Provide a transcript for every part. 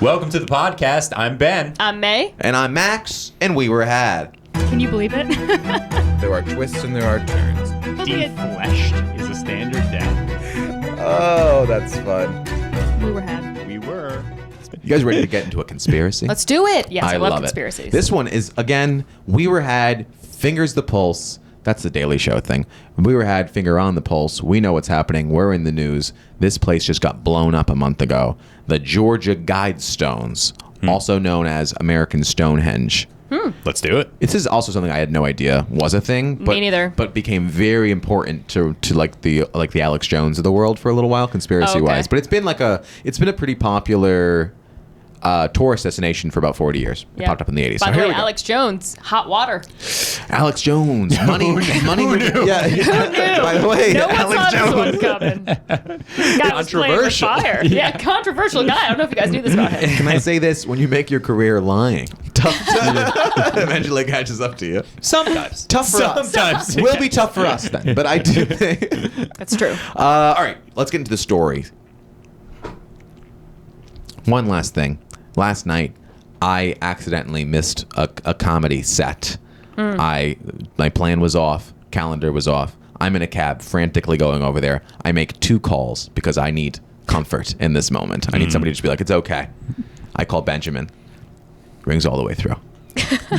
Welcome to the podcast. I'm Ben. I'm May. And I'm Max, and we were had. Can you believe it? There are twists and there are turns. Defleshed is a standard death. Oh, that's fun. We were had. We were. You guys ready to get into a conspiracy? Let's do it. Yes, I love it. conspiracies. This one is, again, we were had, fingers the pulse. That's the Daily Show thing. We were had, finger on the pulse. We know what's happening. We're in the news. This place just got blown up a month ago. The Georgia Guidestones, also known as American Stonehenge. Let's do it. This is also something I had no idea was a thing. But, Me neither. But became very important to like the Alex Jones of the world for a little while, conspiracy wise. But it's been a pretty popular tourist destination for about 40 years. It popped up in the 80s. By the way, Alex Jones, hot water. Alex Jones, money. Who knew? Yeah. Who knew? By the way, No one Alex saw Jones. this one coming. Guy was playing with fire. Yeah, controversial guy. I don't know if you guys knew this about him. Can I say this? When you make your career lying, tough eventually catches up to you. Sometimes. Tough for us. Sometimes. Will be tough for us then. But I do think. That's true. All right, let's get into the story. One last thing. Last night, I accidentally missed a comedy set. My plan was off. Calendar was off. I'm in a cab, frantically going over there. I make 2 calls because I need comfort in this moment. I need somebody to just be like, it's okay. I call Benjamin. Rings all the way through.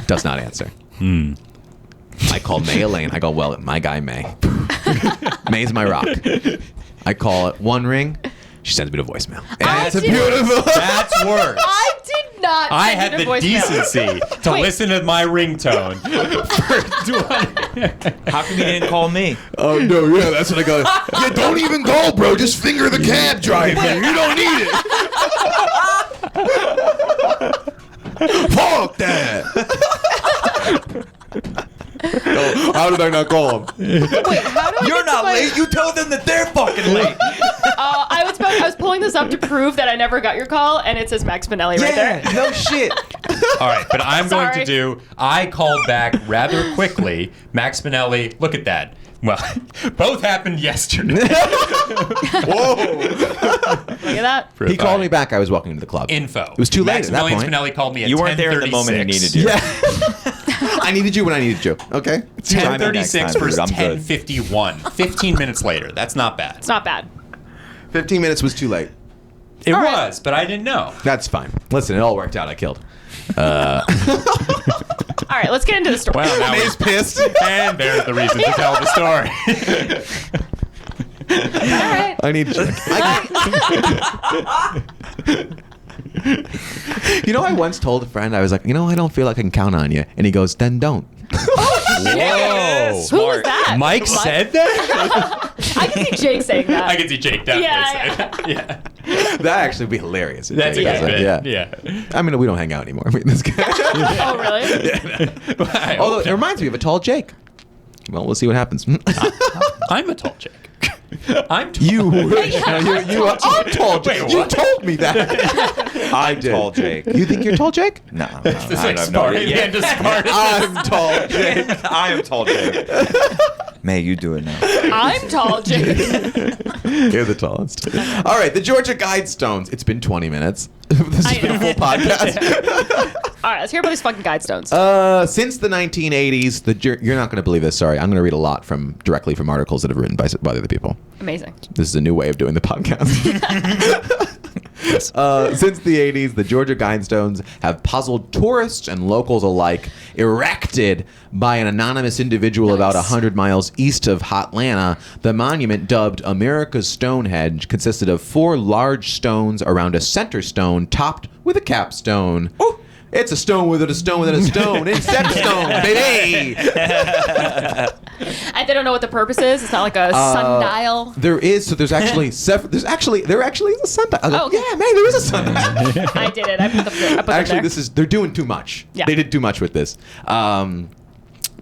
Does not answer. I call May Elaine. I go, well, my guy May. May's my rock. I call it 1 ring. She sends me to voicemail. I It's a did- beautiful. That's worse. I did not. I send had you the to voicemail. decency to Wait. listen to my ringtone. How come you didn't call me? Oh, no, yeah, that's what I go. Yeah, don't even call, bro. Just finger the cab driver. You don't need it. Fuck that. Oh, how did I not call him? Wait, how do I You're get not to my- late. You told them that they're fucking late. I was pulling this up to prove that I never got your call, and it says Max Spinelli right there. no shit. All right, but I'm going Sorry. to do. I called back rather quickly. Max Spinelli, look at that. Well, both happened yesterday. Whoa. Look at that. He called me back. I was walking to the club. Info. It was too late at that Maximilian point. Spinelli called me at 10:36. You weren't there at the moment he needed you. Yeah. I needed you when I needed you. Okay. 10:36 versus I'm good. 10:51. 15 minutes later. That's not bad. It's not bad. 15 minutes was too late. It All was, but I didn't know. That's fine. Listen, it all worked out. I killed. All right, let's get into the story. Well, now May's pissed. and there's the reason to tell the story. All right. I need You know, I once told a friend, I was like, I don't feel like I can count on you. And he goes, then don't. Whoa. Who was that? Mike said that? I can see Jake saying that. I can see Jake definitely Yeah, say that. Yeah. That'd actually be hilarious. if That's a Jake good does it. bit. Yeah. I mean, we don't hang out anymore. I mean, this guy. Oh, really? Although it reminds me of a tall Jake. Well, we'll see what happens. I'm a tall Jake. I'm tall. You are tall Jake. Wait, You what? told me that. I'm tall, Jake. You think you're tall Jake? No, It's I like have no Spartan idea. and to Spartan. I'm tall Jake. I am tall, Jake. May, you do it now. I'm tall, Jake. You're the tallest. All right, the Georgia Guidestones. It's been 20 minutes. This has been a full podcast. All right, let's hear about these fucking Guidestones. Since the 1980s, you're not going to believe this. Sorry, I'm going to read a lot directly from articles that have written by other people. Amazing. This is a new way of doing the podcast. Since the 80s, the Georgia Guidestones have puzzled tourists and locals alike. Erected by an anonymous individual about 100 miles east of Hotlanta, the monument, dubbed America's Stonehenge, consisted of 4 large stones around a center stone topped with a capstone. Ooh. It's a stone within a stone within a stone. Incepstone, baby. And they don't know what the purpose is. It's not like a sundial. There is. So there's actually there actually is a sundial. I was like, Oh, okay. yeah, man, there is a sundial. I did it. I put them Actually, there. they're doing too much. Yeah. They did too much with this.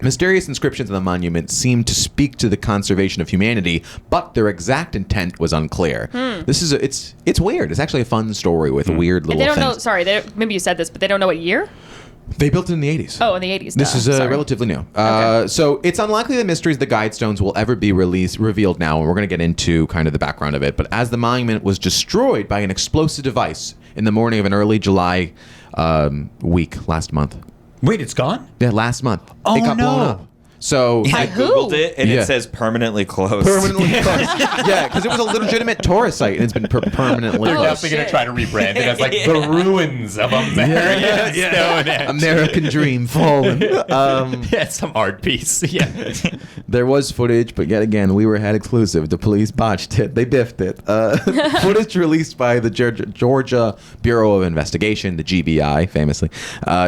Mysterious inscriptions on the monument seem to speak to the conservation of humanity, but their exact intent was unclear. This is it's weird. It's actually a fun story with weird And little they don't know. things. Sorry, maybe you said this, but they don't know what year. They built it in the 80s. Oh, in the 80s. This is relatively new. So it's unlikely the mysteries of the Guidestones will ever be revealed now, and we're going to get into kind of the background of it. But as the monument was destroyed by an explosive device in the morning of an early July week last month. Wait, it's gone? Yeah, last month. Oh, it got blown no. up. So I who? googled it and Yeah. it says permanently closed. permanently closed. Yeah, because it was a legitimate tourist site and it's been permanently They're Oh, closed. definitely going shit. to try to rebrand it as like the ruins of American Stonehenge. American dream fallen. Yeah, some art piece. Yeah. There was footage, but yet again, we had exclusive. The police botched it. They biffed it. Footage released by the Georgia Bureau of Investigation, the GBI, famously,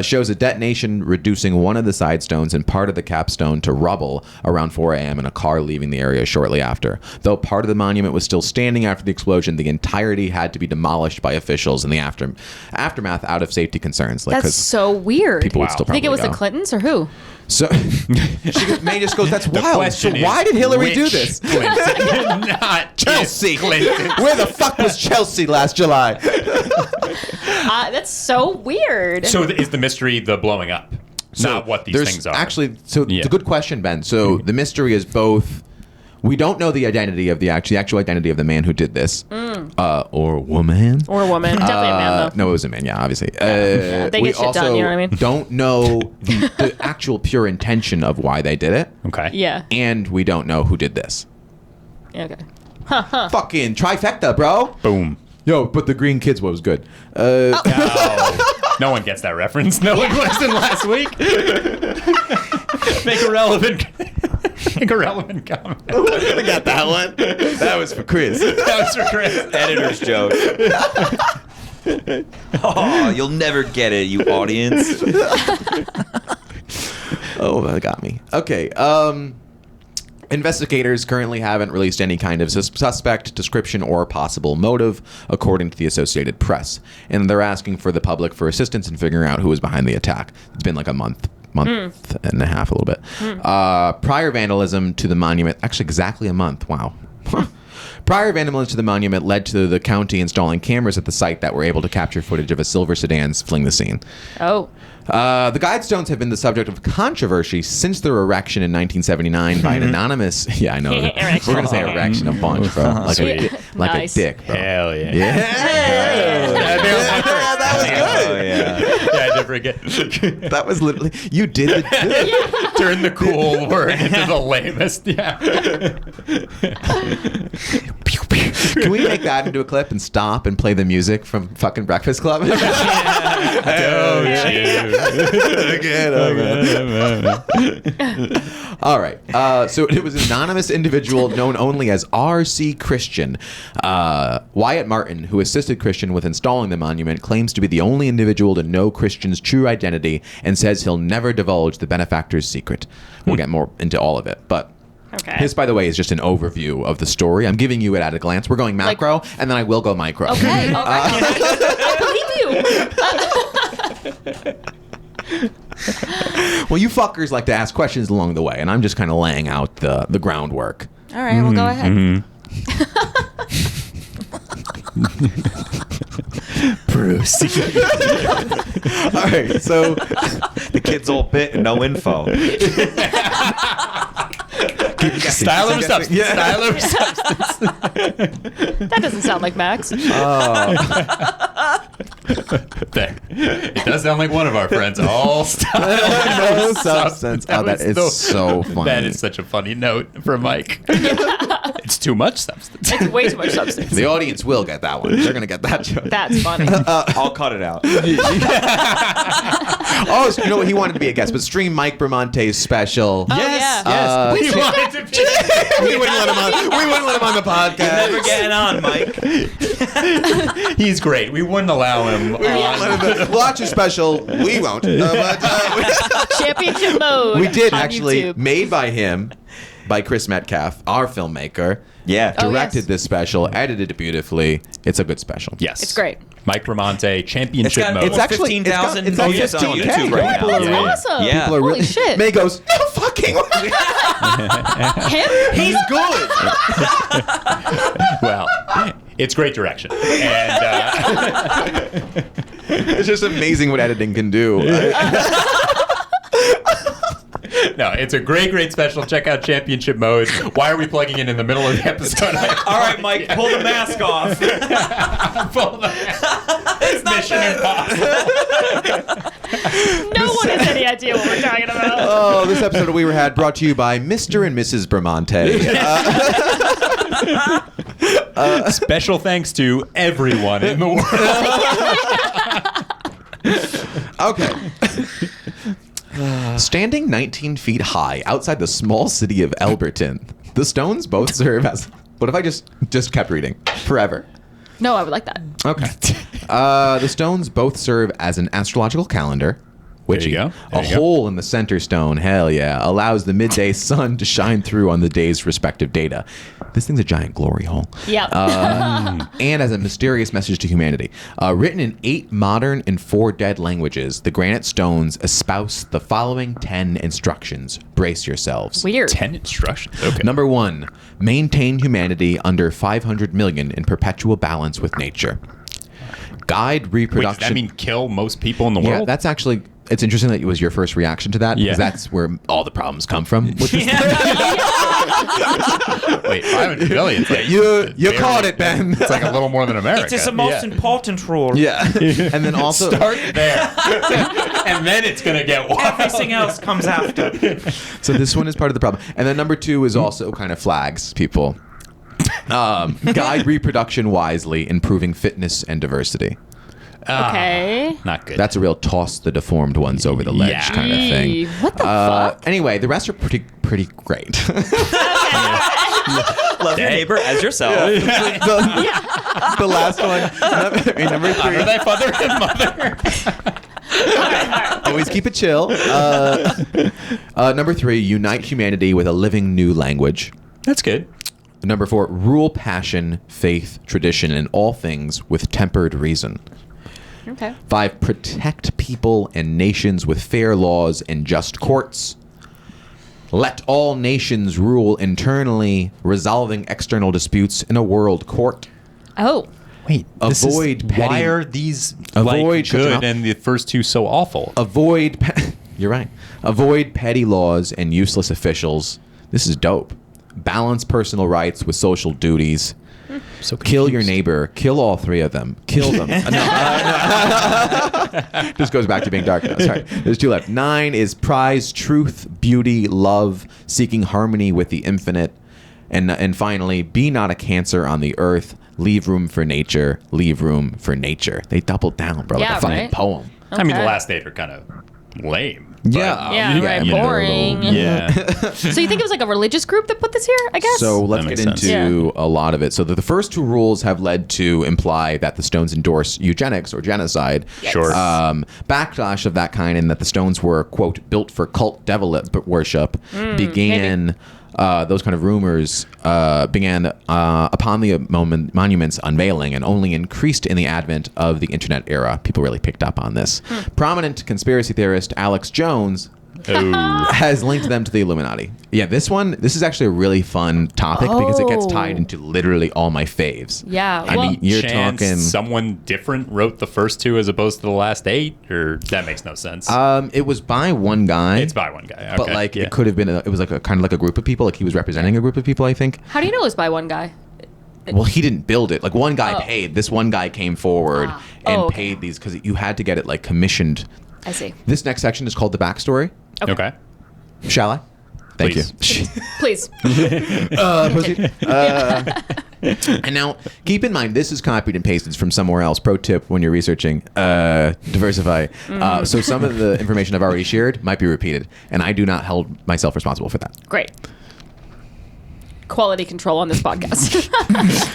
shows a detonation reducing one of the side stones and part of the capstone to rubble around 4 a.m. and a car leaving the area shortly after. Though part of the monument was still standing after the explosion, the entirety had to be demolished by officials in the aftermath out of safety concerns. Like, That's 'cause so weird. people would still Think it was probably the go. Clintons or who? So May just goes, that's The wild. So question is, why did Hillary do which this? Clinton? Not Chelsea. Clinton. Where the fuck was Chelsea last July? That's so weird. So is the mystery the blowing up? Not what these There's things are. Actually, so Yeah. it's a good question, Ben. So the mystery is both. We don't know the identity of the actual identity of the man who did this, or woman. Or a woman. Definitely a man, though. No, it was a man. Yeah, obviously. They we get shit also done, you know what I mean? don't know the actual pure intention of why they did it, Okay. Yeah. and we don't know who did this. Okay. Fucking trifecta, bro. Boom. Yo, but the Green Kids was good. No one gets that reference. No one listened last week. Make a relevant comment. I got that one. That was for Chris. That was for Chris. Editor's joke. Oh, you'll never get it, you audience. Oh, that got me. Okay. Investigators currently haven't released any kind of suspect, description, or possible motive, according to the Associated Press. And they're asking for the public for assistance in figuring out who was behind the attack. It's been like a month and a half, a little bit. Prior vandalism to the monument, actually exactly a month. Wow. Prior vandalism to the monument led to the county installing cameras at the site that were able to capture footage of a silver sedan fleeing the scene. Oh. The Guidestones have been the subject of controversy since their erection in 1979 by an anonymous. Yeah, I know. We're gonna say erection a bunch, bro. Like Sweet. like Nice. a dick, bro. Hell yeah. That was good. Oh, yeah. Yeah, I did forget. That was literally you did the. Turn the cool word into the lamest. Yeah. Can we make that into a clip and stop and play the music from fucking Breakfast Club? All right. So it was an anonymous individual known only as R.C. Christian. Wyatt Martin, who assisted Christian with installing the monument, claims to be the only individual to know Christian's true identity and says he'll never divulge the benefactor's secret. We'll get more into all of it, but Okay. this, by the way, is just an overview of the story. I'm giving you it at a glance. We're going macro, and then I will go micro. Okay. All right. I believe you. Well, you fuckers like to ask questions along the way, and I'm just kind of laying out the groundwork. All right. Well, go ahead. Bruce. All right, so The kid's all bit and no info. Style over substance. Yeah. Style over substance. That doesn't sound like Max. There. It does sound like one of our friends. All style. no substance. Oh, that was is so funny. That is such a funny note for Mike. It's too much substance. It's way too much substance. The audience will get that one. They're gonna get that joke. That's funny. I'll cut it out. Oh, so you know what? He wanted to be a guest, but stream Mike Bramante's special. Oh, yeah. Yes. We We wanted to be. we wouldn't let him on. We wouldn't let him on the podcast. Never getting on, Mike. He's great. We wouldn't allow him on. Watch a special. We won't. Championship mode. We did on actually, YouTube. made by him, by Chris Metcalf, our filmmaker. Yeah. Oh, Directed yes. this special, edited it beautifully. It's a good special. Yes. It's great. Mike Bramante, championship got mode. It's actually 15,000 it's got- views on 15K. YouTube right People now. are Yeah. really- Awesome. Yeah. People are Holy really. shit. May goes, no fucking way. Him? He's good. Well, it's great direction. And It's just amazing what editing can do. No, it's a great special. Check out Championship Mode. Why are we plugging in the middle of the episode? All right, Mike, pull the mask off. It's Mission Impossible. No one has any idea what we're talking about. Oh, this episode of We Were Had brought to you by Mr. and Mrs. Bramante. Special thanks to everyone in the world. Okay. Standing 19 feet high outside the small city of Elberton, the stones both serve as... What if I just kept reading? Forever. No, I would like that. Okay. The stones both serve as an astrological calendar, which There you go. a hole in the center stone, hell yeah, allows the midday sun to shine through on the day's respective data. This thing's a giant glory hole. Yep. And as a mysterious message to humanity. Written in 8 modern and 4 dead languages, the granite stones espouse the following 10 instructions. Brace yourselves. Weird. 10 instructions. Okay. Number 1, maintain humanity under 500 million in perpetual balance with nature. Guide Wait, reproduction. does that mean kill most people in the Yeah, world? that's actually... It's interesting that it was your first reaction to that, because Yeah. that's where all the problems come from. With this. Wait, 500 billion? It's like, You caught it, Ben. It's like a little more than America. It is the most important rule. Yeah. And then also... Start there. And then it's going to get wild. Everything else comes after. So this one is part of the problem. And then number 2 is also kind of flags, people. Guide reproduction wisely, improving fitness and diversity. Okay. Not good. That's a real toss the deformed ones over the ledge Yeah. kind of thing. Eee, what the fuck? Anyway, the rest are pretty great. Love your neighbor as yourself. The last one, number 3. Honor thy father and mother. Always keep it chill. Number 3, unite humanity with a living new language. That's good. Number 4, rule passion, faith, tradition, and all things with tempered reason. Okay. 5, protect people and nations with fair laws and just courts. Let all nations rule internally, resolving external disputes in a world court. Oh. Wait, Avoid petty- why are these Avoid shut your good mouth. and the first two so awful? You're right. Avoid petty laws and useless officials. This is dope. Balance personal rights with social duties. So Kill your neighbor. Kill all 3 of them. Kill them. Just goes back to being dark. No, sorry. There's 2 left. 9 is prize truth, beauty, love, seeking harmony with the infinite. And finally, be not a cancer on the earth. Leave room for nature. Leave room for nature. They doubled down, bro. Yeah, like a fucking right? poem. I mean, the Okay. last 8 are kind of lame. Yeah. Yeah, right. you know, Boring. Yeah. So you think it was like a religious group that put this here, I guess? So let's That get makes into a lot of it. So the first 2 rules have led to imply that the Stones endorse eugenics or genocide. Sure. Backlash of that kind, and that the Stones were, quote, built for cult devil worship, began. Those kind of rumors began upon the monument's unveiling, and only increased in the advent of the internet era. People really picked up on this. Prominent conspiracy theorist Alex Jones has linked them to the Illuminati. Yeah, this is actually a really fun topic because it gets tied into literally all my faves. Yeah. I mean, you're Chance talking... someone different wrote the first 2 as opposed to the last 8, or that makes no sense. It was by one guy. It's by one guy. Okay. But like yeah. it could have been it was like a kind of like a group of people, like he was representing a group of people, I think. How do you know it was by one guy? Well, he didn't build it. Like one guy Oh. paid. This one guy came forward and okay. paid these because you had to get it like commissioned. I see. This next section is called the backstory. Okay. Shall I? Thank Please. you. Please. Proceed. And now, keep in mind, this is copied and pasted from somewhere else. Pro tip when you're researching, diversify. So some of the information I've already shared might be repeated, and I do not hold myself responsible for that. Great. Quality control on this podcast.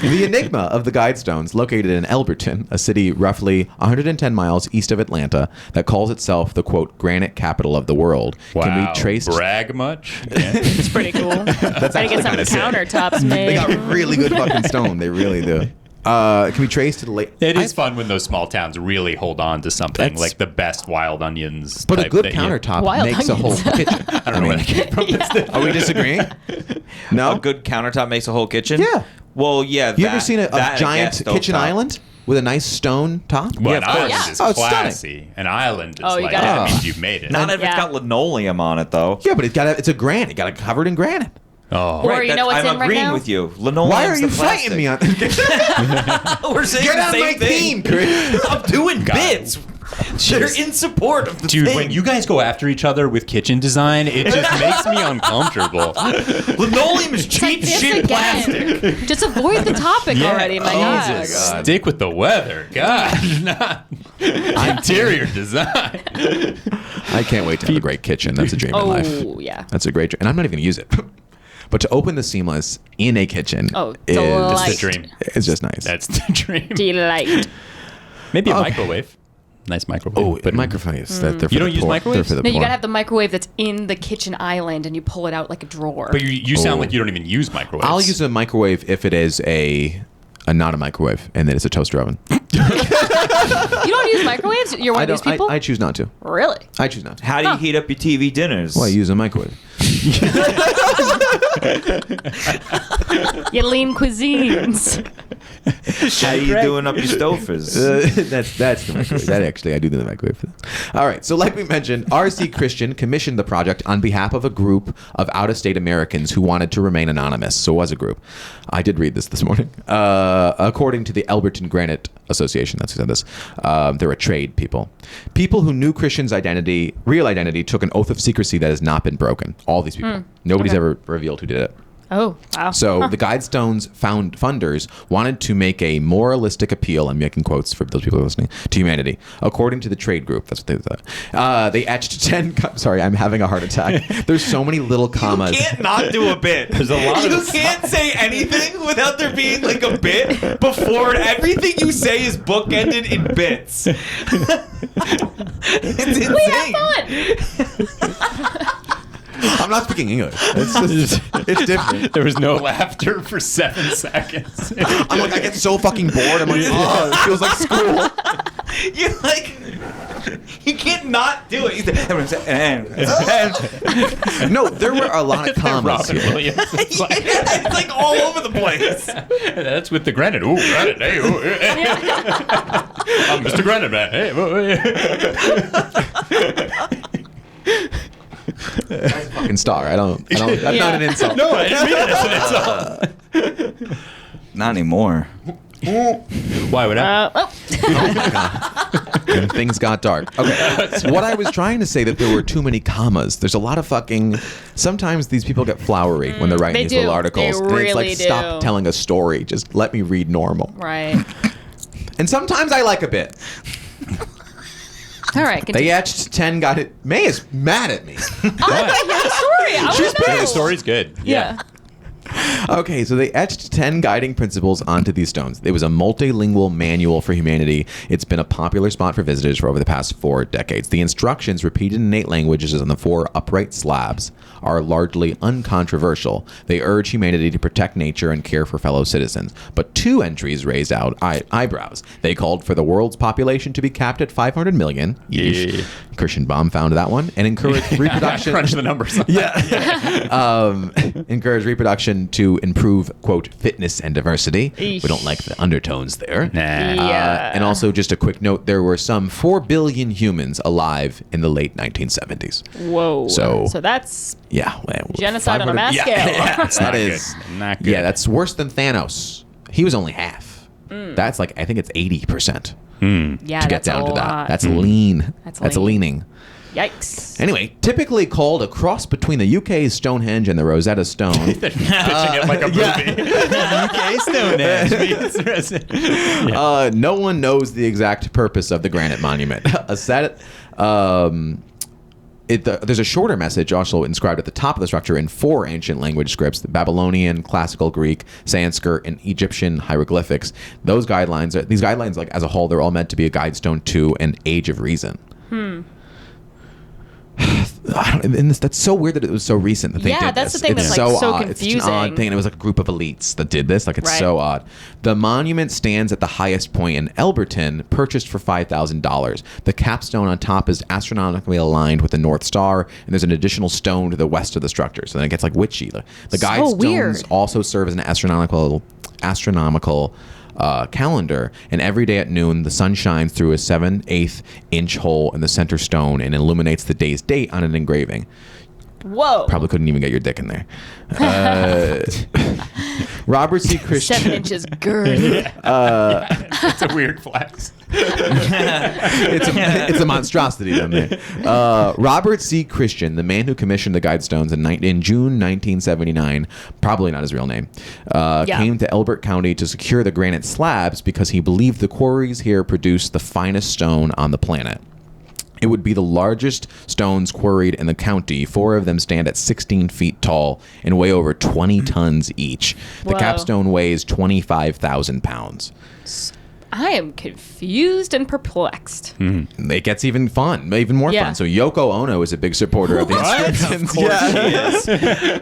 The Enigma of the Guidestones, located in Elberton, a city roughly 110 miles east of Atlanta, that calls itself the, quote, granite capital of the world, Wow. can be traced... Brag much? Yeah. It's pretty cool. That's I get some actually kinda sick. countertops made. They got really good fucking stone. They really do. It can be traced to the late... It is fun when those small towns really hold on to something, That's- like the best wild onions. But a type good thing. countertop Wild makes a whole onions. kitchen. I don't know where that came from. Are we disagreeing? No? A good countertop makes a whole kitchen? Yeah. Well, yeah. You ever seen a that, I giant guess, kitchen stovetop. island? with a nice stone top? Well, an of course. island Yeah. is Oh, it's classy. An island is you like, gotta- that means you've made it. Not if it's Yeah. got linoleum on it, though. Yeah, but it's a granite. Got it covered in granite. Oh. Or you know what's I'm in right agreeing now? with you. Linoleum's Why are you the fighting me on? We're saying Get the on same my thing. team, Chris. I'm doing God. bits. They're in support of the Dude, thing. when you guys go after each other with kitchen design, it just makes me uncomfortable. Linoleum is It's like cheap this shit again. plastic. Just avoid the topic already, my God. Jesus, God. stick with the weather. God, not interior design. I can't wait to have a great kitchen. That's a dream in life. Oh, yeah. That's a great dream. And I'm not even going to use it. But to open the seamless in a kitchen Oh, is delight. That's the dream. it's just nice. That's the dream. Delight. Maybe a Okay. microwave. Nice microwave. Oh, But microwaves. They're for You the don't use poor. microwaves? They're for the No, you poor. gotta have the microwave that's in the kitchen island, and you pull it out like a drawer. But you sound Oh. like you don't even use microwaves. I'll use a microwave if it is a not a microwave and then it's a toaster oven. You don't use microwaves? You're one I of these don't. people? I choose not to. Really? I choose not to. How do you heat up your TV dinners? Well, I use a microwave. You lean cuisines. How you doing up your stofers? That's the microwave. That actually, I do the microwave. All right. So, like we mentioned, R.C. Christian commissioned the project on behalf of a group of out-of-state Americans who wanted to remain anonymous. So, it was a group. I did read this morning. According to the Elberton Granite Association, that's who said this. They're a trade people. People who knew Christian's identity, real identity, took an oath of secrecy that has not been broken. All these people. Nobody's Okay. ever revealed who did it. Oh, wow. So the Guidestones funders wanted to make a moralistic appeal, I'm making quotes for those people listening, to humanity. According to the trade group, that's what they said. They etched 10... Sorry, I'm having a heart attack. There's so many little commas. You can't not do a bit. There's a lot You of can't say anything without there being like a bit before it. Everything you say is bookended in bits. It's insane. We have fun. I'm not speaking English. It's different. There was no laughter for 7 seconds. I'm like, I get so fucking bored. I'm like, oh, it feels like school. You like. You can't not do it. No, there were a lot of commas Robin here. Williams. It's like, It's like all over the place. that's with the Granite. Ooh, Granite. Hey, ooh, I'm Mr. Granite Man. Hey, Fucking star. That's not an insult. No, I didn't mean it as an insult. Not anymore. Why would I? And things got dark. Okay. What I was trying to say that there were too many commas. There's a lot of fucking. Sometimes these people get flowery when they're writing They these little do. articles. They and it's like, really stop do. telling a story. Just let me read normal. Right. And sometimes I like a bit. All right. They Continue. etched 10 got it. May is mad at me. I want to hear the story. I want to know. The story's good. Yeah. Okay, so they etched 10 guiding principles onto these stones. It was a multilingual manual for humanity. It's been a popular spot for visitors for over the past 4 decades. The instructions, repeated in 8 languages on the 4 upright slabs, are largely uncontroversial. They urge humanity to protect nature and care for fellow citizens. But 2 entries raised out eyebrows. They called for the world's population to be capped at 500 million. Yeesh. Yeah. Christian Baum found that one. And encouraged reproduction. Crunch the numbers. Encourage reproduction to improve, quote, fitness and diversity. Eesh. We don't like the undertones there. Nah. Yeah. And also, just a quick note, there were some 4 billion humans alive in the late 1970s. Whoa. So- that's Yeah. Well, genocide on a 500 mass yeah, scale. yeah, That's that not is. good. Not good. Yeah, that's worse than Thanos. He was only half. That's like, I think it's 80% Yeah, to get that's down a to that. lot. That's lean. That's lean. leaning. Yikes. Anyway, typically called a cross between the UK's Stonehenge and the Rosetta Stone. They're pitching it like a movie. UK Stonehenge. No one knows the exact purpose of the granite monument. There's a shorter message also inscribed at the top of the structure in 4 ancient language scripts: the Babylonian, Classical Greek, Sanskrit, and Egyptian hieroglyphics. These guidelines, like as a whole, they're all meant to be a guidestone to an age of reason. That's so weird that it was so recent that they Yeah, did that's this. the thing It's that's, like, so odd. It's such an odd confusing. thing, and it was like a group of elites that did this. Like, it's Right. so odd. The monument stands at the highest point in Elberton, purchased for $5,000. The capstone on top is astronomically aligned with the North Star, and there's an additional stone to the west of the structure. So then it gets like witchy. The So guidestones weird. also serve as an astronomical calendar, and every day at noon, the sun shines through a 7/8 inch hole in the center stone and illuminates the day's date on an engraving. Whoa. Probably couldn't even get your dick in there. Robert C. Christian. 7 inches girth. It's a weird flex. It's a monstrosity down there. Robert C. Christian, the man who commissioned the Guidestones in June 1979, probably not his real name, came to Elbert County to secure the granite slabs because he believed the quarries here produced the finest stone on the planet. It would be the largest stones quarried in the county. 4 of them stand at 16 feet tall and weigh over 20 tons each. The Whoa. capstone weighs 25,000 pounds. I am confused and perplexed. It gets even more Yeah. fun. So Yoko Ono is a big supporter of the inscriptions. Of course she is.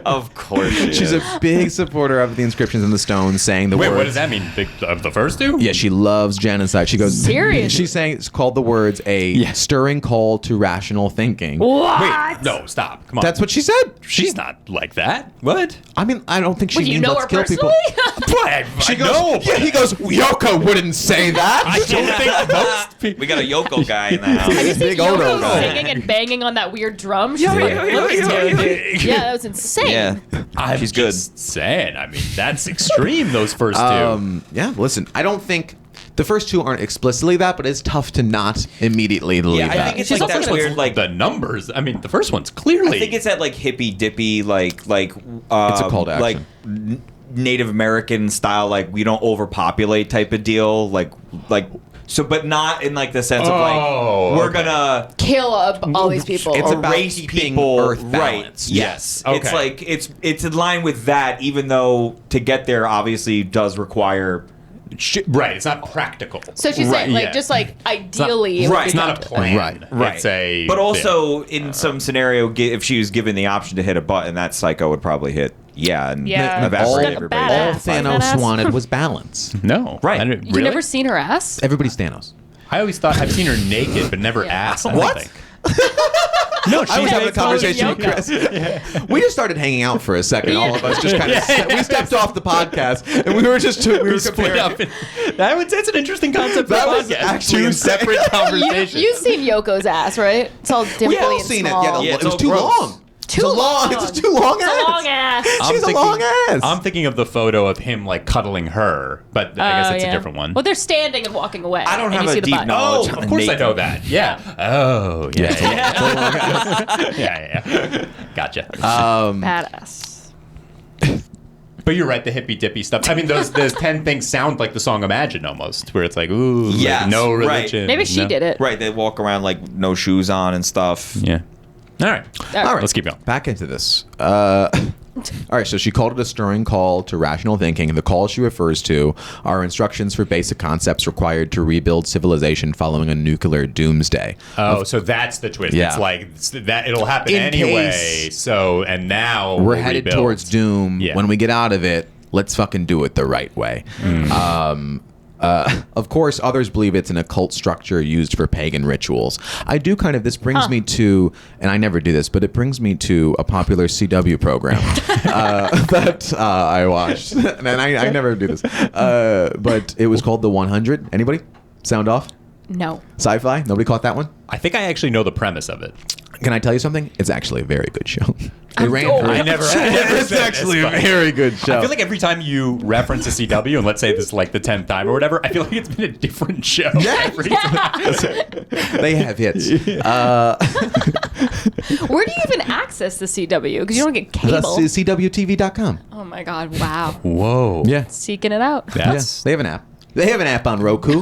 Of course she is. She's a big supporter of the inscriptions in the stones, saying the Wait, words. what does that mean? Of the first two? Yeah, she loves genocide. She goes. Seriously? She's saying it's called the words a stirring call to rational thinking. What? Wait, no, stop. Come on. That's what she said. She's not like that. What? I mean, I don't think she Would you means know let's her kill personally? people. What? She I goes. know. Yeah, he goes. Yoko wouldn't say that. I don't think most people. We got a Yoko guy in the house. Have you seen Big Ono Yoko guy. singing and banging on that weird drum? She's like, yo, look yo, at yo, dude. Yeah, that was insane. Yeah. I'm She's good. just saying. I mean, that's extreme. Those first two. Yeah. Listen, I don't think. The first two aren't explicitly that, but it's tough to not immediately believe Yeah, I that. think it's She's like also that gonna weird, like the numbers. I mean, the first one's clearly. I think it's that like hippy dippy, like It's a call to like action. Native American style, like we don't overpopulate type of deal, like so, but not in like the sense of like we're gonna Kill all these people. It's about erase keeping people, Earth right? balanced. Yes, Okay. it's like it's in line with that, even though to get there obviously does require. right. It's not practical. So she's Right, saying, like, yeah. just like ideally, it would right. be It's not a done. plan. Right. It's a. But also in some scenario, if she was given the option to hit a button, that psycho would probably hit and Yeah. evaporate All, She's everybody. got a all badass. Thanos Badass. wanted was balance. No. Right. I didn't, You've really? never seen her ass? Everybody's Thanos. I always thought I've seen her naked, but never Yeah. ass. I don't What? think. No, I was having a conversation with Yoko. Chris. We just started hanging out for a second. All of us just kind of we stepped off the podcast and we were split comparing. up. That's an interesting concept for That a was podcast. actually Two insane. separate conversations. You've seen Yoko's ass, right? It's all dimply We all and seen small. it. Yeah, Yeah, it was it's too all gross. long. Too long. It's too long. It's a long ass. She's a long ass. I'm thinking of the photo of him like cuddling her, but I guess it's a different one. Well, they're standing and walking away. I don't and have you a see the deep butt. knowledge. Of course I know that. Yeah. Oh, yeah. Yeah. Gotcha. Badass. But you're right, the hippy dippy stuff. I mean, those 10 things sound like the song Imagine almost, where it's like, ooh, like, Yes, no right. religion. Maybe she no. did it. Right, they walk around like no shoes on and stuff. Yeah. All right. All right. Let's keep going. Back into this. All right, so she called it a stirring call to rational thinking. The call she refers to are instructions for basic concepts required to rebuild civilization following a nuclear doomsday. Oh, so that's the twist. Yeah. It's like that it'll happen In anyway. case So, and now We're we'll headed rebuild. towards doom. Yeah. When we get out of it, let's fucking do it the right way. Of course, others believe it's an occult structure used for pagan rituals. I do kind of, this brings me to, and I never do this, but it brings me to a popular CW program that I watched. And I never do this. But it was called The 100. Anybody? Sound off? No. Sci-fi? Nobody caught that one? I think I actually know the premise of it. Can I tell you something? It's actually a very good show. They ran Oh, through I it. never It's said actually a this, but very good show. I feel like every time you reference a CW, and let's say this is like the 10th time or whatever, I feel like it's been a different show. every time. They have hits. Where do you even access the CW? Because you don't get cable. That's CWTV.com. Oh my God! Wow. Whoa. Yeah. Seeking it out. That's They have an app. They have an app on Roku.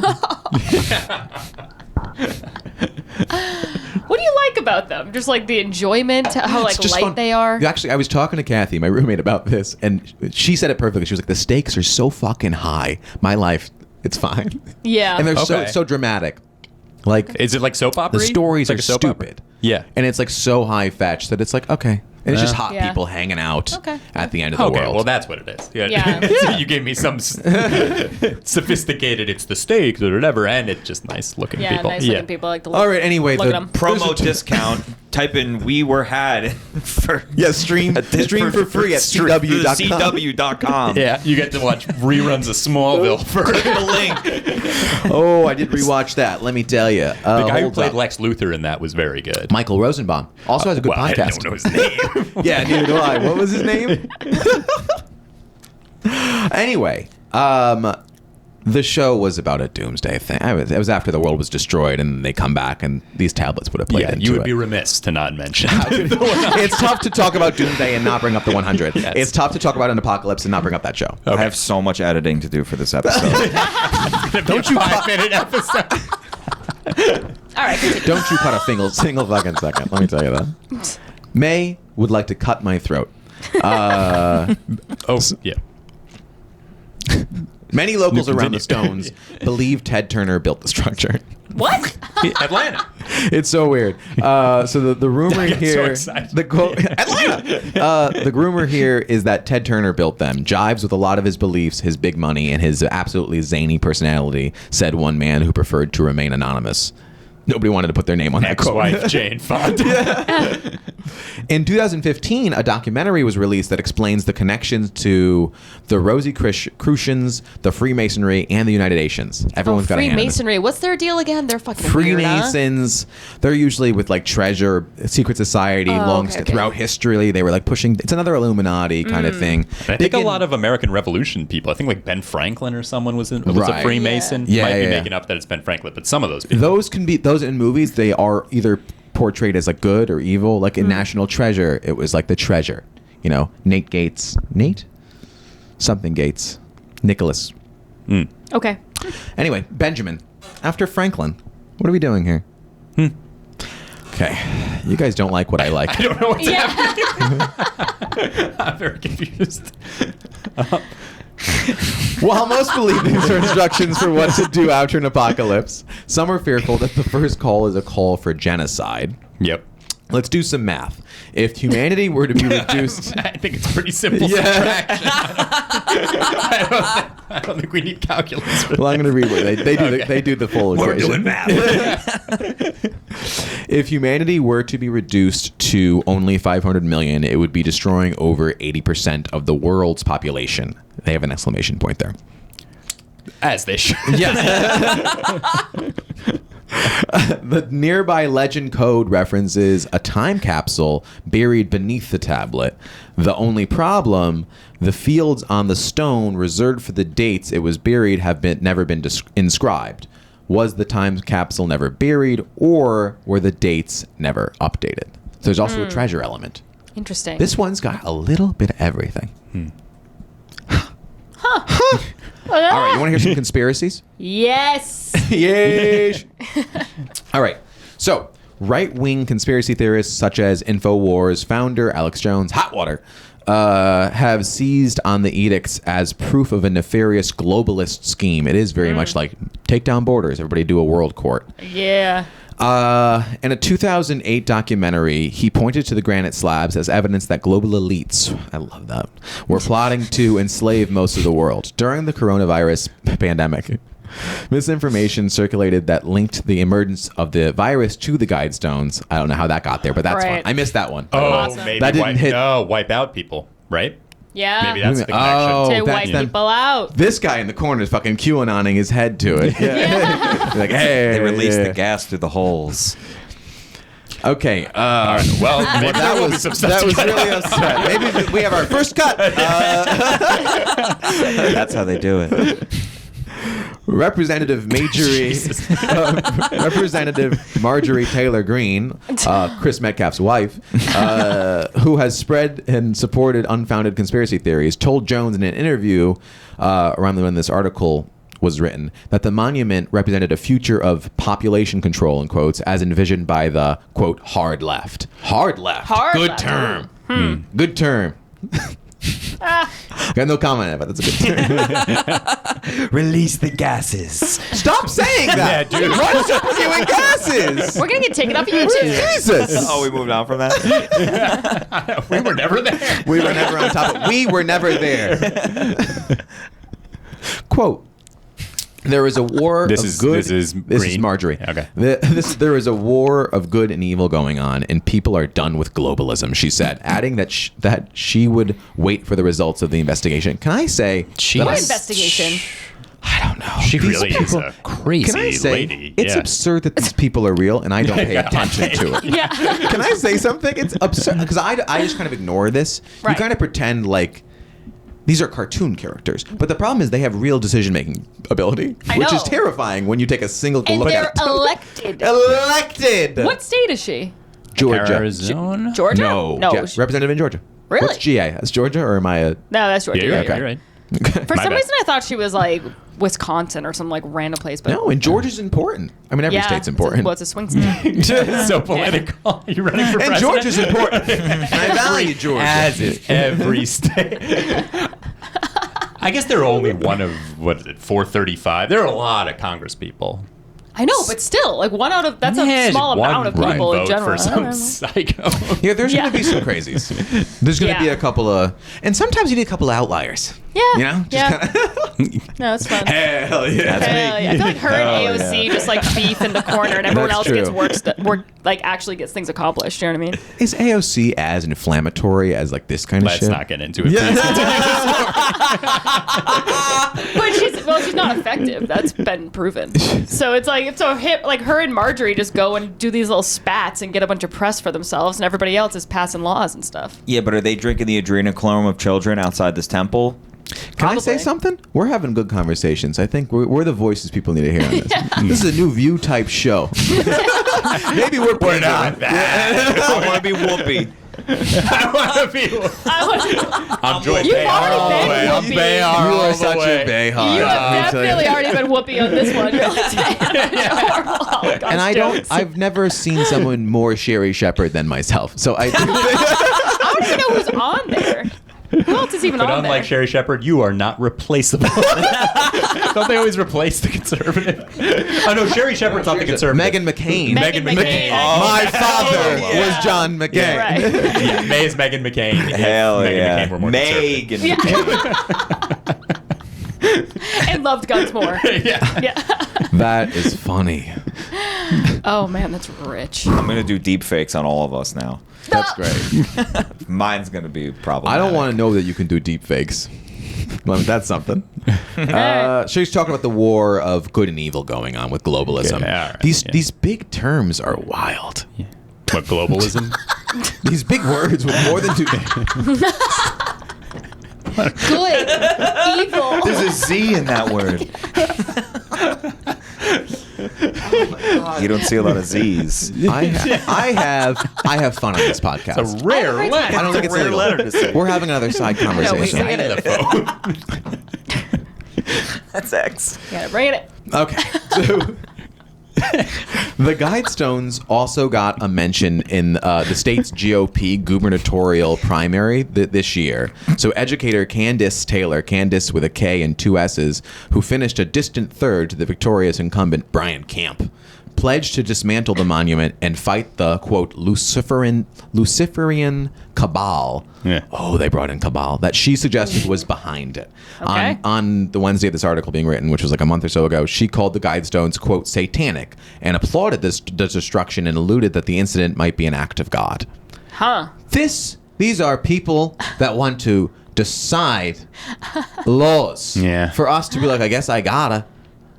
What do you like about them? Just like the enjoyment, how like It's just light fun. they are. Actually, I was talking to Kathy, my roommate, about this, and she said it perfectly. She was like, "The stakes are so fucking high. My life, it's fine." Yeah. And they're Okay. so dramatic. Like Is it like soap opera? the stories are stupid. Yeah. And it's like so high fetched that it's like, okay. And it's just hot Yeah. people hanging out Okay. at the end of the Okay, world. well that's what it is. Yeah. So you gave me some sophisticated. It's the stakes or whatever, and it's just nice looking Yeah, people. nice looking people like to look. All right. Anyway, Look at 'em. Promo discount. type in "we were had" for stream for free at CW.com. Yeah, you get to watch reruns of Smallville for Click the link. Oh, I did rewatch that. Let me tell you, the guy who played Lex Luthor in that was very good. Michael Rosenbaum also has a good Well, podcast. I don't know his name. Yeah, neither do I. What was his name? Anyway, the show was about a doomsday thing. It was after the world was destroyed, and they come back, and these tablets would have played Yeah, into you would it. be remiss to not mention. It's tough to talk about doomsday and not bring up the 100. Yes. It's tough to talk about an apocalypse and not bring up that show. I have so much editing to do for this episode. Don't you 5-minute episode? All right, continue. Don't you cut a single fucking second. Let me tell you that. May would like to cut my throat. Oh, yeah. Many locals around the Continue. Stones believe Ted Turner built the structure. What? Atlanta. It's so weird. So the rumor I get so here, excited. the quote, Atlanta. The rumor here is that Ted Turner built them. Jives with a lot of his beliefs, his big money, and his absolutely zany personality, said one man who preferred to remain anonymous. Nobody wanted to put their name on that quote. Ex-wife Jane Fonda. In 2015, a documentary was released that explains the connections to the Rosicrucians, the Freemasonry, and the United Nations. Everyone's got a hand in it. Freemasonry. What's their deal again? They're fucking weird, huh? Freemasons, they're usually with like treasure, secret society, okay. throughout history. They were like pushing. It's another Illuminati kind of thing. I think a lot of American Revolution people. I think like Ben Franklin or someone was a Right. Freemason. Yeah. Might be Yeah. making up that it's Ben Franklin, but some of those people. Those can be those in movies. They are either portrayed as like good or evil. Like in National Treasure, it was like the treasure. You know, Nate Gates, something Gates, Nicholas. Okay. Anyway, Benjamin. After Franklin, what are we doing here? Okay, you guys don't like what I like. I don't know what's Yeah. happening. I'm very confused. While most believe these are instructions for what to do after an apocalypse, some are fearful that the first call is a call for genocide. Yep. Let's do some math. If humanity were to be reduced... I think it's pretty simple Yeah. subtraction. I don't think we need calculus for Well, I'm going to read what they do. Okay. They do the full equation. If humanity were to be reduced to only 500 million, it would be destroying over 80% of the world's population. They have an exclamation point there. As they should. The nearby legend code references a time capsule buried beneath the tablet. The only problem, the fields on the stone reserved for the dates it was buried have never been inscribed. Was the time capsule never buried, or were the dates never updated? So there's also a treasure element. Interesting. This one's got a little bit of everything. All right, you want to hear some conspiracies? Yes. Yes. All right. So, right-wing conspiracy theorists such as InfoWars founder Alex Jones, hot water, have seized on the edicts as proof of a nefarious globalist scheme. It is very much like take down borders, everybody do a world court. Yeah. In a 2008 documentary, he pointed to the granite slabs as evidence that global elites, I love that, were plotting to enslave most of the world. During the coronavirus pandemic, misinformation circulated that linked the emergence of the virus to the Guidestones. I don't know how that got there, but that's Right. fun. I missed that one. Oh, Awesome. maybe That didn't hit- wipe out people, right? Yeah. Maybe that's the connection. Oh, to that's wipe them. people out. This guy in the corner is fucking QAnoning his head to it. He's like, hey. They released yeah. the gas through the holes. Okay. Well, maybe that there will be was some stuff that to was cut really out. upset. Maybe we have our first cut. That's how they do it. Representative Marjorie Taylor Greene, Chris Metcalf's wife, who has spread and supported unfounded conspiracy theories, told Jones in an interview around when this article was written that the monument represented a future of population control, in quotes, as envisioned by the, quote, hard left. Hard left. Hard Good left. term. Good term. Got no comment on it, but that's a good term. Release the gases. Stop saying that! Yeah, dude. What's up with you and gases? We're gonna get taken off YouTube. Jesus! Oh, we moved on from that? We were never there. We were never on top of. We were never there. Quote. There is a war This of is- good. this is This is green? Marjorie. Okay. There is a war of good and evil going on, and people are done with globalism, she said, adding that she would wait for the results of the investigation. Can I say that What I- investigation? I don't know. She These really is people- a crazy Can I say lady. it's Yeah. absurd that these people are real and I don't pay attention to it? Yeah. Can I say something? It's absurd because I just kind of ignore this. Right. You kind of pretend like these are cartoon characters, but the problem is they have real decision-making ability, I which is know. terrifying when you take a single And look they're at them. elected. Elected. What state is she? Georgia? Arizona? Georgia? No, No. representative in Georgia. Really? What's GA? That's Georgia, or am I a? No, that's Georgia. Yeah, you're right. Okay. You're right. For My some bad. reason, I thought she was like Wisconsin or some like random place. But No, and Georgia's important. I mean, every state's important. Well, it's a swing state. So political. You're running for and president. Georgia's important. And I value Georgia. As is every state. I guess there are only one of, what is it, 435. There are a lot of congresspeople. I know, but still, like one out of that's a small amount of one people in vote general. for I don't know. some psycho. Yeah, there's Yeah. going to be some crazies. There's going to be Yeah. a couple of, and sometimes you need a couple of outliers. Yeah. You know? Just Yeah. kinda, No, it's fun. hell yeah. Hell yeah. I feel like her and Oh, AOC yeah. just like beef in the corner, and everyone That's else gets true. work, like actually gets things accomplished. You know what I mean? Is AOC as inflammatory as like this kind of Let's shit? not get into it. Please continue. But she's not effective. That's been proven. So it's like like her and Marjorie just go and do these little spats and get a bunch of press for themselves, and everybody else is passing laws and stuff. Yeah, but are they drinking the adrenochrome of children outside this temple? Can I say Probably. something? We're having good conversations. I think we're the voices people need to hear on this. This is a new View type show. Maybe we're not that. I want to be Whoopi. I want to be. I'm joined. You've Bayard already all the been way. I'm Whoopi. Bayard You all are the such way. a bayhard. You have I'll tell you. definitely already been whoopee on this one. You're like, horrible Holocaust And I don't. jokes. I've never seen someone more Sherry Shepherd than myself. So I. I don't even know who's on there. Who else is even But on unlike there? Sherry Shepherd, you are not replaceable. Don't they always replace the conservative? Oh no, Sherry Shepherd's not the conservative. Meghan McCain. Meghan McCain. My father yeah. was John McCain. Right. Yeah, May is Meghan McCain. Hell Meghan yeah. McCain were more conservative. Megan. And loved guns more. Yeah. Yeah. That is funny. Oh man, that's rich. I'm going to do deep fakes on all of us now. That's great. Mine's going to be problematic. I don't want to know that you can do deep fakes. Well, that's something. She's talking about the war of good and evil going on with globalism. Yeah, all right, These big terms are wild. What, globalism? These big words with more than two. Good, evil. There's a Z in that word. You don't see a lot of Z's. I have fun on this podcast. It's a rare I letter. I don't think it's Rare legal. letter to say. We're having another side conversation. bring it the phone. That's X. Yeah, bring it. Okay. So the Guidestones also got a mention in the state's GOP gubernatorial primary this year. So educator Candace Taylor, Candace with a K and two S's, who finished a distant third to the victorious incumbent Brian Camp, pledged to dismantle the monument and fight the, quote, Luciferian cabal. Yeah. Oh, they brought in cabal that she suggested was behind it. Okay. On the Wednesday of this article being written, which was like a month or so ago, she called the Guidestones, quote, satanic, and applauded the destruction and alluded that the incident might be an act of God. Huh. These are people that want to decide laws. Yeah. For us to be like, I guess I gotta.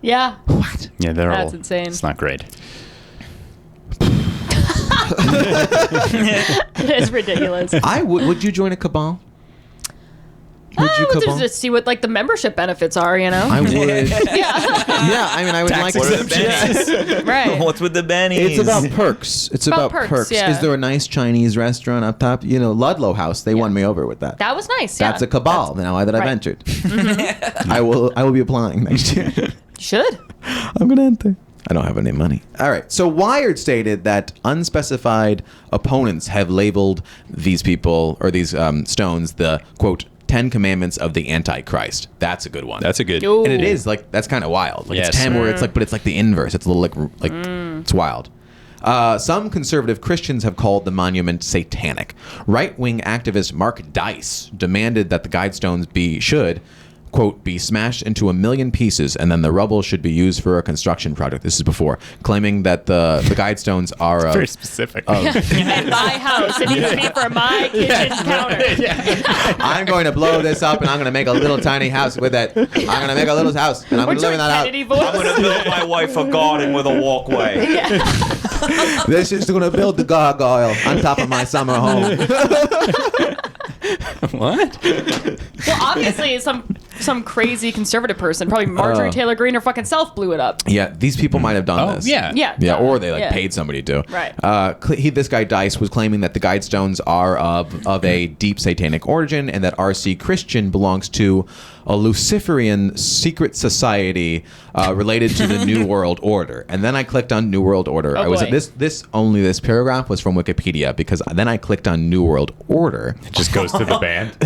Yeah. What? Yeah, they're That's all. insane. It's not great. It's ridiculous. Would you join a cabal? Would you cabal? Just see what like the membership benefits are, you know? I would. yeah. Yeah, I mean, I would like What are to. the bennies? Right. What's with the bennies? It's about perks. It's About about, perks, perks. yeah. Is there a nice Chinese restaurant up top? You know, Ludlow House. They won me over with that. That was nice. Yeah. That's a cabal. Now that I've right. entered, I will be applying next year. You should. I'm gonna enter. I don't have any money. All right. So Wired stated that unspecified opponents have labeled these people or these stones the, quote, 10 Commandments of the Antichrist. That's a good one. That's a good. Ooh. And it is like, that's kind of wild. Like Yes. it's 10 where it's like, but it's like the inverse. It's a little like it's wild. Some conservative Christians have called the monument satanic. Right-wing activist Mark Dice demanded that the Guidestones should, quote, be smashed into 1 million pieces, and then the rubble should be used for a construction project. This is before, claiming that the Guidestones are Very specific. And my house. It needs to be for my kitchen counter. I'm going to blow this up, and I'm going to make a little tiny house with it. I'm going to make a little house, and I'm We're going to live in doing that Kennedy house. voice. I'm gonna build my wife a garden with a walkway. This is going to build the gargoyle on top of my summer home. What? Well, obviously, some crazy conservative person, probably Marjorie Taylor Greene, her fucking self blew it up. Yeah, these people might have done this. Yeah. Yeah, or they Yeah. paid somebody to. Right. This guy Dice was claiming that the Guidestones are of a deep satanic origin, and that R.C. Christian belongs to a Luciferian secret society related to the New World Order. And then I clicked on New World Order. Oh, I was boy. this paragraph was from Wikipedia, because then I clicked on New World Order. It just goes to the band.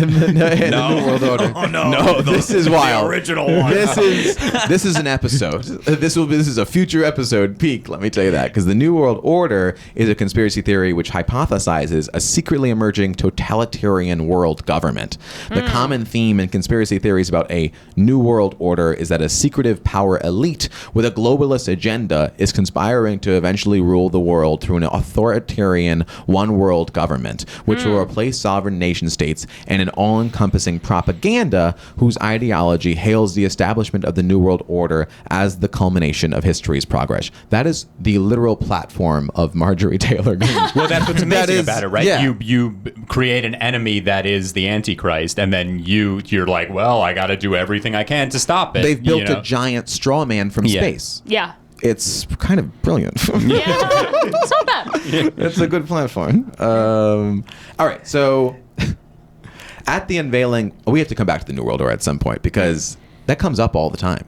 No. New World Order. Oh, no. No, this is wild. The original one. This is an episode. This is a future episode peak. Let me tell you that, because the New World Order is a conspiracy theory which hypothesizes a secretly emerging totalitarian world government. The common theme in conspiracy theories about a New World Order is that a secretive power elite with a globalist agenda is conspiring to eventually rule the world through an authoritarian one world government, which will replace sovereign nation states, and an all-encompassing propaganda whose ideology hails the establishment of the New World Order as the culmination of history's progress. That is the literal platform of Marjorie Taylor Greene. Well, that's what's amazing is- about it, right? yeah. You create an enemy that is the Antichrist, and then you're like, well, I got to do everything I can to stop it. They've built you know? a giant straw man from Yeah. space. Yeah. It's kind of brilliant. Yeah. It's not bad. It's a good platform. All right, so at the unveiling, we have to come back to the New World Order at some point, because that comes up all the time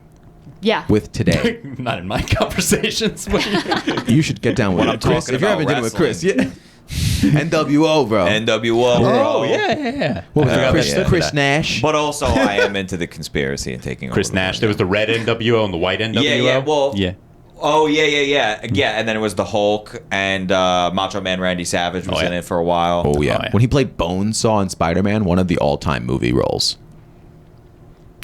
Yeah. with today. Not in my conversations. But You should get down with I'm Chris. talking If you're having about dinner with Chris, yeah. NWO, bro. NWO. oh yeah. What was I it? forgot Chris, they said Chris that. Nash. But also, I am into the conspiracy and taking Chris over the Nash. world. There was the red NWO and the white NWO. Yeah. Well. yeah. Oh yeah. And then it was the Hulk and Macho Man Randy Savage was Oh, yeah. in it for a while. Oh yeah. Oh, yeah. When he played Bonesaw in Spider-Man, one of the all-time movie roles.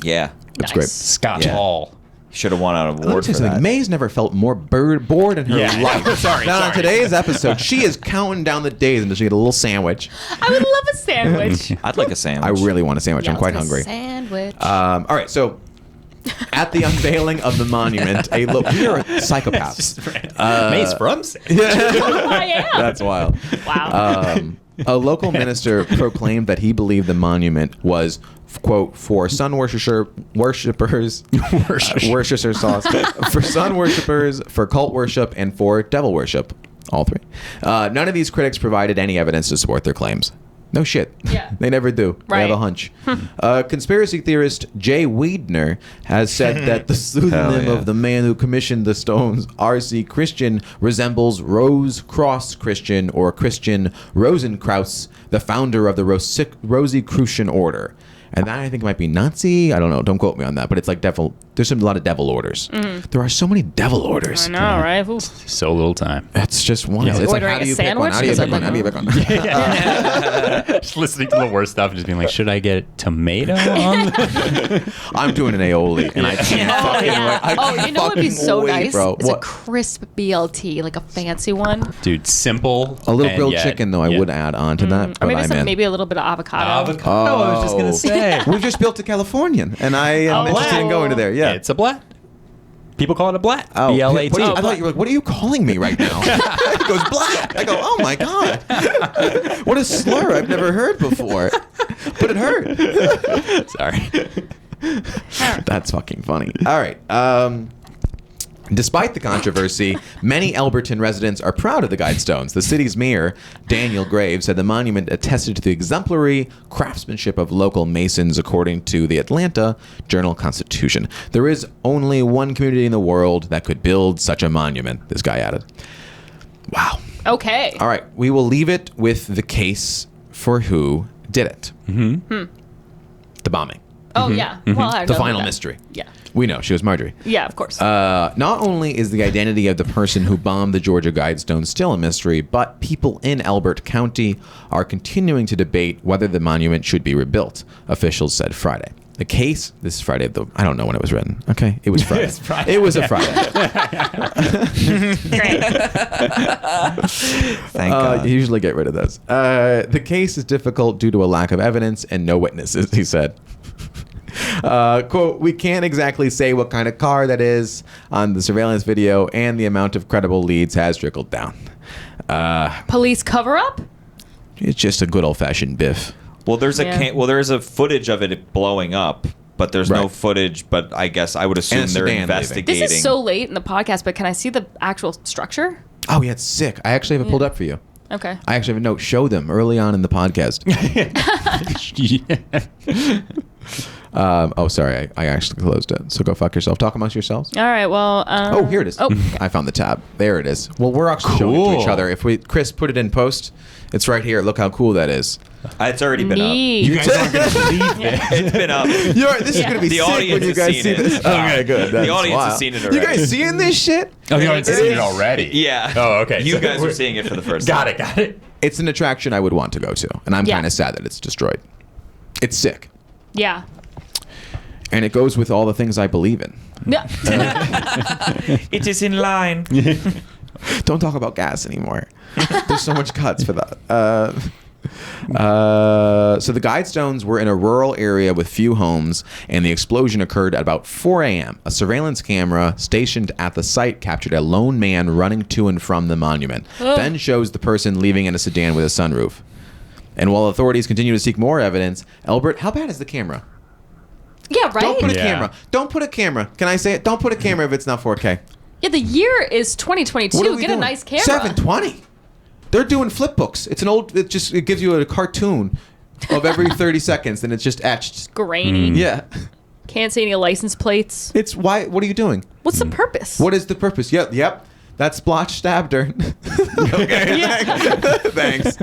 Yeah. It's Nice. great. Scott Yeah. Hall. Should have won an Let me award tell you for that. something. May's never felt more bored in her Yeah. life. Sorry, Now, on sorry. today's episode, she is counting down the days until she get a little sandwich. I would love a sandwich. I'd like a sandwich. I really want a sandwich. I'm Yeah, quite let's hungry. get a Sandwich. All right, so at the unveiling of the monument, we are psychopaths. May's from. I am. That's wild. Wow. A local minister proclaimed that he believed the monument was, quote, for sun worshippers, worshipper sauce, for sun worshippers, for cult worship, and for devil worship. All three. None of these critics provided any evidence to support their claims. No shit. Yeah. They never do. They have a Right. hunch. Conspiracy theorist Jay Wiedner has said that the pseudonym of the man who commissioned the stones, R.C. Christian, resembles Rose Cross Christian or Christian Rosenkraus, the founder of the Rosicrucian Order. And that I think might be Nazi. I don't know. Don't quote me on that. But it's like devil. There's a lot of devil orders. There are so many devil orders. I know, right? Ooh. So little time. It's just one. Yeah. It's like, Ordering how do a you pick one? How do you sandwich? pick one? How do you pick one? Just listening to the worst stuff and just being like, should I get tomato on? I'm doing an aioli, and I can't Oh, fucking yeah. wait. I Oh, you know what would be fucking so wait, nice? bro. It's a What? crisp BLT, like a fancy one. Dude, simple. A little and grilled yet- chicken, though, I yeah. would add on to that. Or But maybe I'm in. maybe a little bit of avocado. Avocado. I was just gonna say. We just built a Californian, and I am Oh, interested in wow. going to there. Yeah. It's a blat. People call it a blat. Oh, B-L-A-T. what do you- I thought you were like, what are you calling me right now? It goes black. I go, oh my God. What a slur I've never heard before. But it hurt. Sorry. That's fucking funny. All right. Despite the controversy, many Elberton residents are proud of the Guidestones. The city's mayor, Daniel Graves, said the monument attested to the exemplary craftsmanship of local masons, according to the Atlanta Journal-Constitution. There is only one community in the world that could build such a monument, this guy added. Wow. Okay. All right, we will leave it with the case for who did it. The bombing. Oh yeah. Well, I The know final that. mystery. Yeah. We know, she was Marjorie. Yeah, of course. Not only is the identity of the person who bombed the Georgia Guidestones still a mystery, but people in Elbert County are continuing to debate whether the monument should be rebuilt, officials said Friday. The case. This is Friday. I don't know when it was written. Okay, it was Friday. It's Friday. It was a Friday. Great. Thank God. You usually get rid of those. The case is difficult due to a lack of evidence and no witnesses, he said. Quote, we can't exactly say what kind of car that is on the surveillance video, and the amount of credible leads has trickled down. Police cover up? It's just a good old-fashioned biff. Well, there's Yeah. there's a footage of it blowing up, but there's no Right. footage. But I guess I would assume And a they're sedan investigating. This is so late in the podcast, but can I see the actual structure? Oh, yeah, it's sick. I actually have it pulled up for you. Okay. I actually have a note. Show them early on in the podcast. Oh, sorry. I actually closed it. So go fuck yourself. Talk amongst yourselves. All right. Well. Oh, here it is. Oh. I found the tab. There it is. Well, we're actually showing it to each Cool. other. If Chris put it in post, it's right here. Look how cool that is. It's already been Neat. You guys aren't going to believe it. up. It's been up. This is Yeah. going to be The sick audience when you has guys seen see it. this. Okay, good. That's audience has wild. seen it You already. guys seeing this shit? Oh, the audience has seen it already. Yeah. Oh, okay. You So guys are we're- seeing it for the first Got time. it. Got it. It's an attraction I would want to go to, and I'm Yeah. kind of sad that it's destroyed. It's sick, Yeah. and it goes with all the things I believe in. No. It is in line. Don't talk about gas anymore. There's so much cuts for that. So the Guidestones were in a rural area with few homes, and the explosion occurred at about 4 a.m. A surveillance camera stationed at the site captured a lone man running to and from the monument. Then shows the person leaving in a sedan with a sunroof. And while authorities continue to seek more evidence, Elbert, how bad is the camera? Yeah. Right. Don't put a Yeah. camera. Don't put a camera. Can I say it? Don't put a camera if it's not 4K. Yeah. The year is 2022. What are we Get doing? a nice camera. 720. They're doing flip books. It's an old. It gives you a cartoon of every 30 seconds, and it's just etched. Grainy. Yeah. Can't see any license plates. It's why. What are you doing? What's the purpose? What is the purpose? Yep. That splotch stabbed her. Okay. Yeah. Thanks.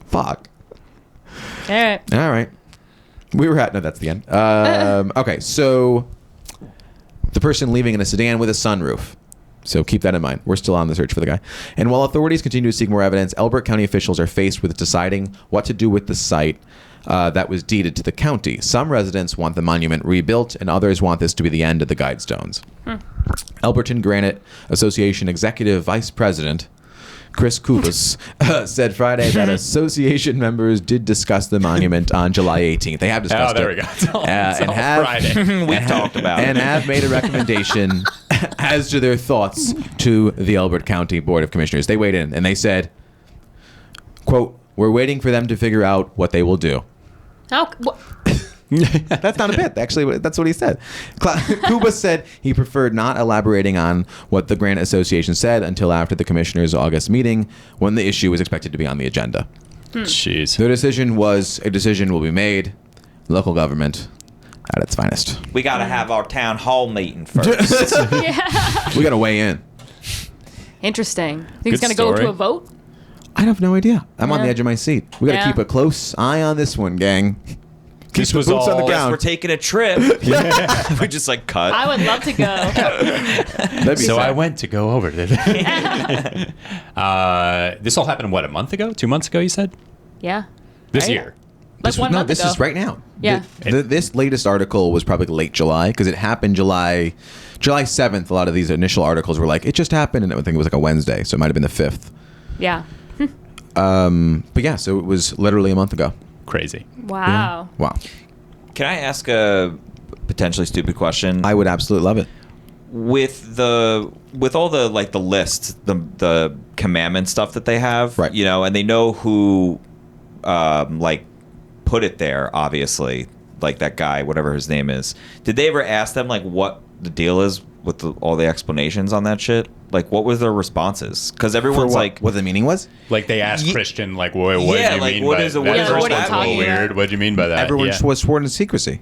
Fuck. All right. All right. We were at. No, that's the end. Okay, so the person leaving in a sedan with a sunroof. So keep that in mind. We're still on the search for the guy. And while authorities continue to seek more evidence, Elbert County officials are faced with deciding what to do with the site that was deeded to the county. Some residents want the monument rebuilt, and others want this to be the end of the Guidestones. Elberton Granite Association Executive Vice President Chris Kubas said Friday that association members did discuss the monument on July 18th. They have discussed Oh, there it. we go. It's all, it's and all have, Friday. We've talked about and it. have made a recommendation as to their thoughts to the Elbert County Board of Commissioners. They weighed in and they said, quote, we're waiting for them to figure out what they will do. How? What? That's not a bit. Actually, that's what he said. Kuba said he preferred not elaborating on what the Granite Association said until after the commissioners' August meeting, when the issue was expected to be on the agenda. Jeez. The decision was a decision will be made. Local government at its finest. We got to have our town hall meeting first. Yeah. We got to weigh in. Interesting. Think he's Good gonna go story. to a vote? I have no idea. I'm on Yeah. the edge of my seat. We got to Yeah. keep a close eye on this one, gang. Keep This the was boots on the all- Guess ground. we're taking a trip. We just like cut. I would love to go. That'd be So sad. I went to go over to this all happened, what, a month ago? 2 months ago, you said? Yeah. This Right. year. Like This, 1 no, month this ago. is right now. Yeah. This latest article was probably late July because it happened July 7th. A lot of these initial articles were like, it just happened, and I think it was like a Wednesday, so it might have been the 5th. Yeah. But yeah, so it was literally a month ago. Crazy. Wow. Wow. Can I ask a potentially stupid question? I would absolutely love it. With all the like the list, the commandment stuff that they have, Right. you know, and they know who like put it there, obviously, like that guy, whatever his name is. Did they ever ask them like what the deal is with all the explanations on that shit? Like, what was their responses? Because everyone's like, what the meaning was? Like they asked Ye- Christian, like, what Yeah, do you like, mean what by is a- that? what is First what are you one's a little talking weird. about? What do you mean by that? Everyone Yeah. was sworn to secrecy.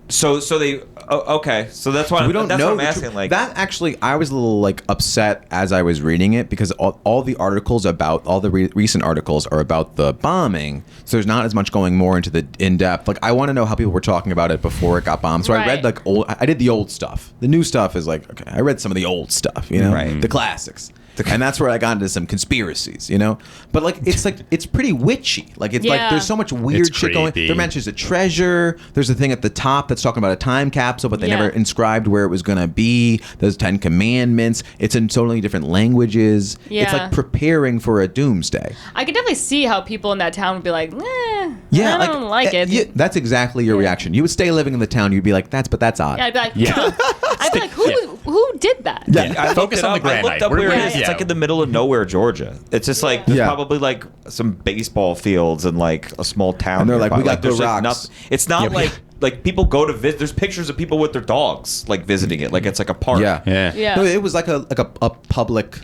so they okay, so that's why We don't that's know. what I'm the asking. truth. Like that actually, I was a little like upset as I was reading it because all the articles about all the recent articles are about the bombing. So there's not as much going more into the in depth. Like I want to know how people were talking about it before it got bombed. So I read Right. like I did the old stuff. The new stuff is like okay. I read some of the old stuff, you know, Right. the classics. And that's where I got into some conspiracies, you know? But like it's pretty witchy. Like it's like Yeah. there's so much weird It's shit going. creepy. There mentions a treasure. There's a thing at the top that's talking about a time capsule, but they Yeah. never inscribed where it was gonna be. There's 10 commandments. It's in so many different languages. It's Yeah. like preparing for a doomsday. I could definitely see how people in that town would be like, Yeah, I don't like it. yeah, that's exactly your reaction. You would stay living in the town. You'd be like, that's odd. Yeah, I'd be like, Yeah. I'd be like, who did that? Yeah. I Focus on the I looked Granite. up where We're- it is. It's yeah. like in the middle of nowhere, Georgia. It's just like there's Yeah. probably like some baseball fields and like a small town. And they're like, nearby. we got there's the like rocks. it's not Yeah, like people go to visit. There's pictures of people with their dogs like visiting it. Like it's like a park. Yeah. Yeah. Yeah. No, it was like a public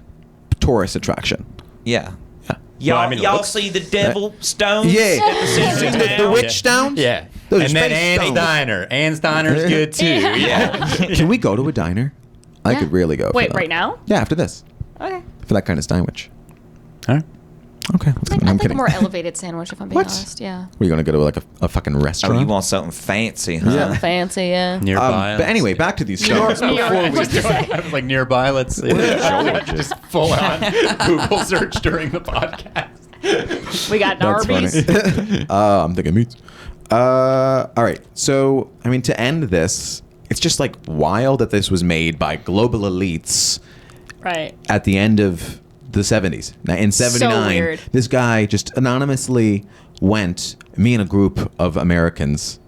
tourist attraction. Yeah. Well, Y'all, I mean, it y'all looks- see the devil stones? Yeah. at the center Seen of the town? witch stones? Yeah. Those And then space Anne's stones. Diner. Anne's Diner's good too. Yeah. Can we go to a diner? I Yeah. could really go. Wait, for that. right now? Yeah, after this. Okay. For that kind of sandwich. All right. Okay. I'd I'm like a kidding. more elevated sandwich, if I'm being What? honest. Yeah. Were you going to go to like a fucking restaurant? Oh, you want something fancy, huh? Yeah. Fancy, yeah. Nearby. But anyway, back to these stones. New York. What'd you say? I was like nearby. Let's see. Just full on Google search during the podcast. We got That's Arby's. funny. I'm thinking meats. All right. So, I mean, to end this, it's just like wild that this was made by global elites Right. at the end of the 70s. Now, in 79, weird. this guy just anonymously went, me and a group of Americans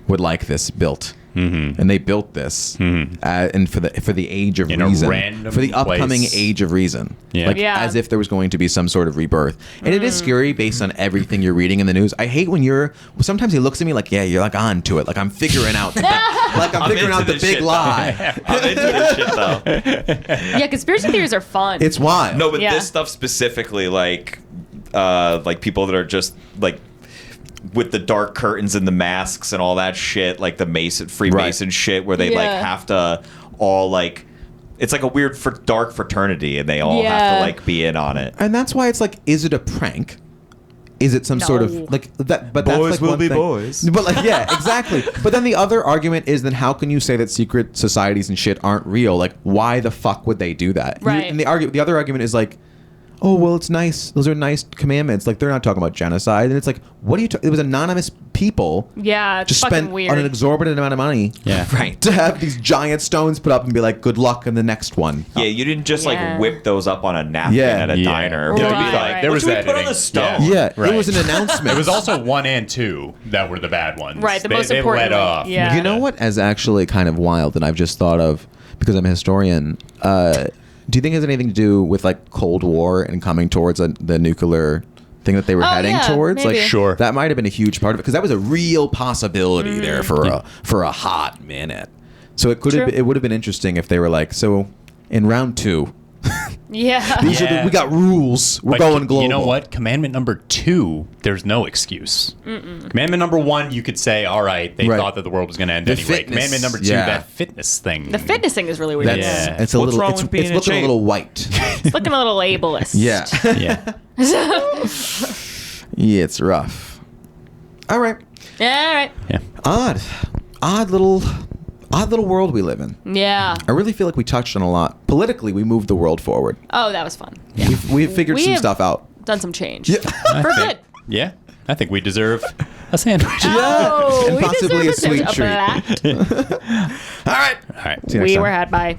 would like this built. And they built this, and for the age of In a reason, random for the upcoming place. age of reason, Yeah. like Yeah. as if there was going to be some sort of rebirth. And it is scary based on everything you're reading in the news. I hate when sometimes he looks at me like, yeah, you're like on to it, like I'm figuring out, like I'm figuring out the this big shit, lie. though. I'm into this shit though. Yeah, conspiracy theories are fun. It's wild. No, but Yeah. this stuff specifically, like people that are just like with the dark curtains and the masks and all that shit, like the Freemason shit, where they like Yeah. have to all like, it's like a weird dark fraternity, and they all have Yeah. to like be in on it. And that's why it's like, is it a prank? Is it some sort No. of like that? But Boys that's like will one be thing. boys. But like, yeah, exactly. But then the other argument is, then how can you say that secret societies and shit aren't real? Like, why the fuck would they do that? Right. And the other argument is like, oh well, it's nice. Those are nice commandments. Like they're not talking about genocide. And it's like, what are you? It was anonymous people. yeah, it's Just fucking spent weird. an exorbitant amount of money. Yeah. Right. To have these giant stones put up and be like, good luck in the next one. Yeah, you didn't just Yeah. like whip those up on a napkin Yeah. at a Yeah. diner. Yeah, It'd be right, like, right. There what was should we that put on editing. the stone? Yeah, Right. it was an announcement. It was also 1 and 2 that were the bad ones. Right, the they, most they important let one. off. Yeah. You know what is actually kind of wild that I've just thought of, because I'm a historian. Do you think it has anything to do with like Cold War and coming towards the nuclear thing that they were Oh, heading yeah, towards? maybe. Like, Sure. that might have been a huge part of it, because that was a real possibility there for a hot minute. So it True. it would have been interesting if they were like, so in round 2, Yeah. these are Yeah. we got rules. We're But going global. You know what? Commandment number 2, there's no excuse. Commandment number 1, you could say, all right, they Right. thought that the world was going to end The anyway. fitness, Commandment number 2, yeah. that fitness thing. The fitness thing is really weird. That's Yeah. it's a What's little wrong it's, with being it's in looking a shape? little white. It's looking a little ableist. Yeah. Yeah. Yeah, it's rough. All right. Yeah, all right. Yeah. Odd little world we live in. Yeah. I really feel like we touched on a lot. Politically, we moved the world forward. Oh, that was fun. Yeah. We've figured We some have stuff out. Done some change. Yeah. For good. Yeah. I think we deserve a sandwich. Oh, And we possibly deserve a sweet treat. black. All right. All right. See you next We time. were had by.